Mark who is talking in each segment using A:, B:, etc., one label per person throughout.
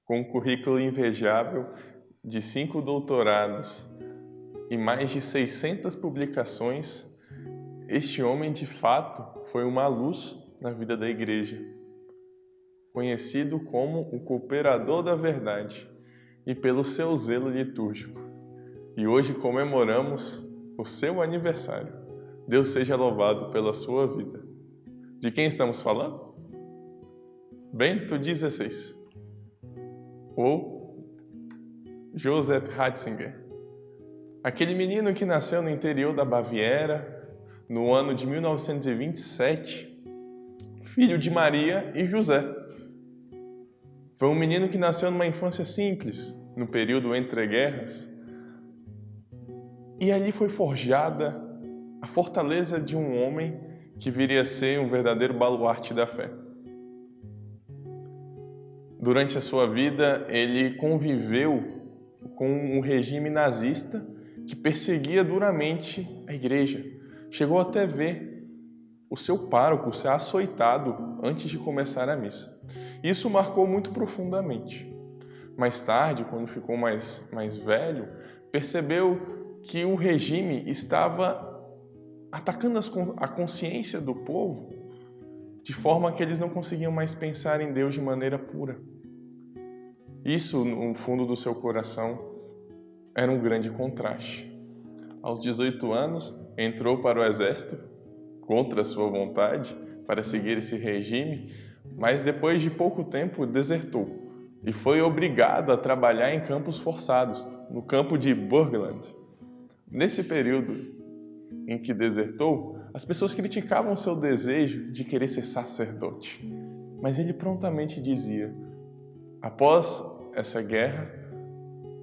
A: Com um currículo invejável de 5 doutorados e mais de 600 publicações, este homem de fato foi uma luz na vida da igreja, conhecido como o cooperador da verdade e pelo seu zelo litúrgico. E hoje comemoramos o seu aniversário. Deus seja louvado pela sua vida. De quem estamos falando? Bento XVI, ou Joseph Ratzinger. Aquele menino que nasceu no interior da Baviera, no ano de 1927, filho de Maria e José. Foi um menino que nasceu numa infância simples, no período entre guerras, e ali foi forjada a fortaleza de um homem que viria a ser um verdadeiro baluarte da fé. Durante a sua vida, ele conviveu com um regime nazista que perseguia duramente a igreja. Chegou até ver o seu pároco ser açoitado antes de começar a missa. Isso marcou muito profundamente. Mais tarde, quando ficou mais velho, percebeu que o regime estava atacando a consciência do povo de forma que eles não conseguiam mais pensar em Deus de maneira pura. Isso, no fundo do seu coração, era um grande contraste. Aos 18 anos, entrou para o exército, contra a sua vontade, para seguir esse regime, mas depois de pouco tempo desertou e foi obrigado a trabalhar em campos forçados, no campo de Burgenland. Nesse período em que desertou, as pessoas criticavam seu desejo de querer ser sacerdote, mas ele prontamente dizia: após essa guerra,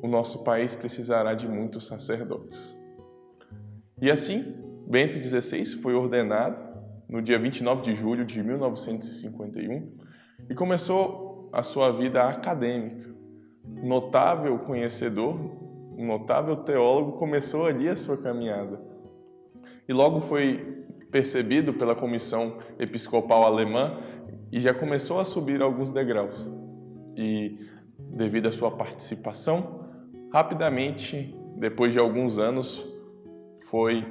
A: o nosso país precisará de muitos sacerdotes. E assim, Bento XVI foi ordenado no dia 29 de julho de 1951 e começou a sua vida acadêmica. Um notável conhecedor, um notável teólogo, começou ali a sua caminhada. E logo foi percebido pela Comissão Episcopal Alemã e já começou a subir alguns degraus. E, devido à sua participação, rapidamente, depois de alguns anos, foi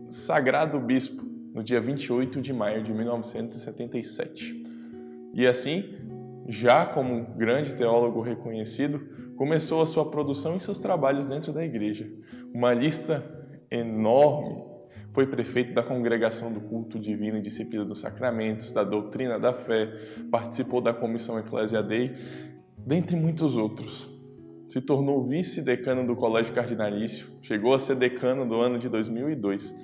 A: sagrado bispo no dia 28 de maio de 1977. E assim, já como um grande teólogo reconhecido, começou a sua produção e seus trabalhos dentro da igreja. Uma lista enorme. Foi prefeito da Congregação do Culto Divino e Disciplina dos Sacramentos, da Doutrina da Fé, participou da Comissão Ecclesia Dei, dentre muitos outros. Se tornou vice-decano do Colégio Cardinalício, chegou a ser decano do ano de 2002.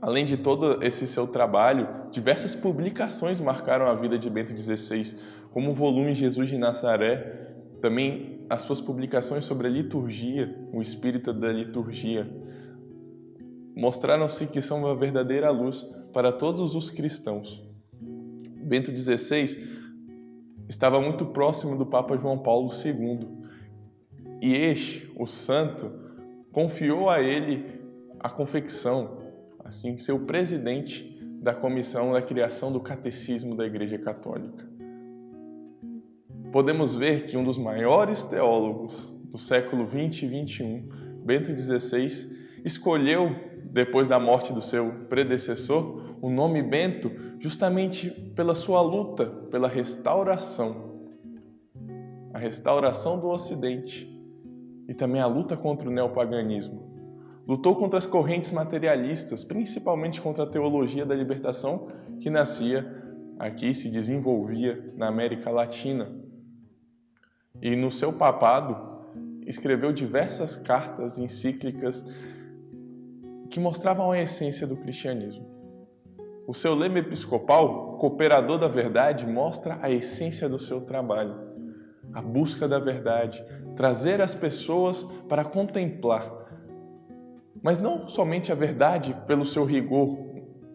A: Além de todo esse seu trabalho, diversas publicações marcaram a vida de Bento XVI, como o volume Jesus de Nazaré, também as suas publicações sobre a liturgia, o espírito da liturgia, mostraram-se que são uma verdadeira luz para todos os cristãos. Bento XVI estava muito próximo do Papa João Paulo II, e este, o santo, confiou a ele a confecção, assim, ser o presidente da comissão da criação do Catecismo da Igreja Católica. Podemos ver que um dos maiores teólogos do século XX e XXI, Bento XVI, escolheu, depois da morte do seu predecessor, o nome Bento justamente pela sua luta pela restauração, a restauração do Ocidente e também a luta contra o neopaganismo. Lutou contra as correntes materialistas, principalmente contra a teologia da libertação que nascia aqui e se desenvolvia na América Latina. E no seu papado escreveu diversas cartas encíclicas que mostravam a essência do cristianismo. O seu lema episcopal, Cooperador da Verdade, mostra a essência do seu trabalho, a busca da verdade, trazer as pessoas para contemplar, mas não somente a verdade pelo seu rigor,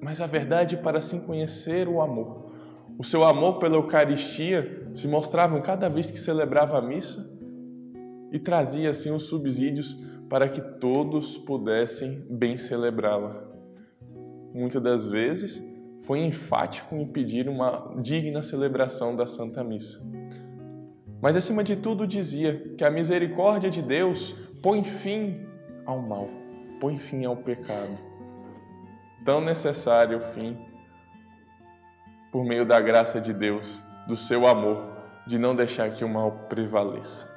A: mas a verdade para assim conhecer o amor. O seu amor pela Eucaristia se mostrava cada vez que celebrava a missa e trazia assim os subsídios para que todos pudessem bem celebrá-la. Muitas das vezes foi enfático em pedir uma digna celebração da Santa Missa. mas acima de tudo dizia que a misericórdia de Deus põe fim ao mal, põe fim ao pecado. Tão necessário fim, por meio da graça de Deus, do seu amor, de não deixar que o mal prevaleça.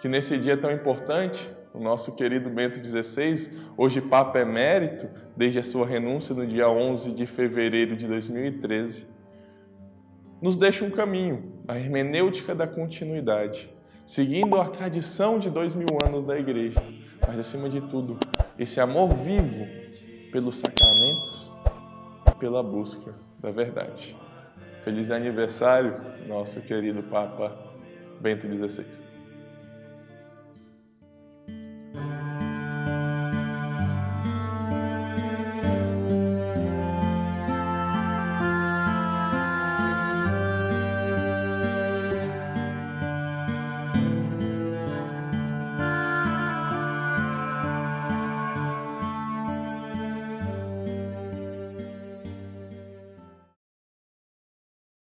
A: Que nesse dia tão importante, o nosso querido Bento XVI, hoje Papa Emérito, desde a sua renúncia no dia 11 de fevereiro de 2013, nos deixa um caminho, a hermenêutica da continuidade, seguindo a tradição de 2000 anos da Igreja, mas acima de tudo, esse amor vivo pelos sacramentos e pela busca da verdade. Feliz aniversário, nosso querido Papa Bento XVI.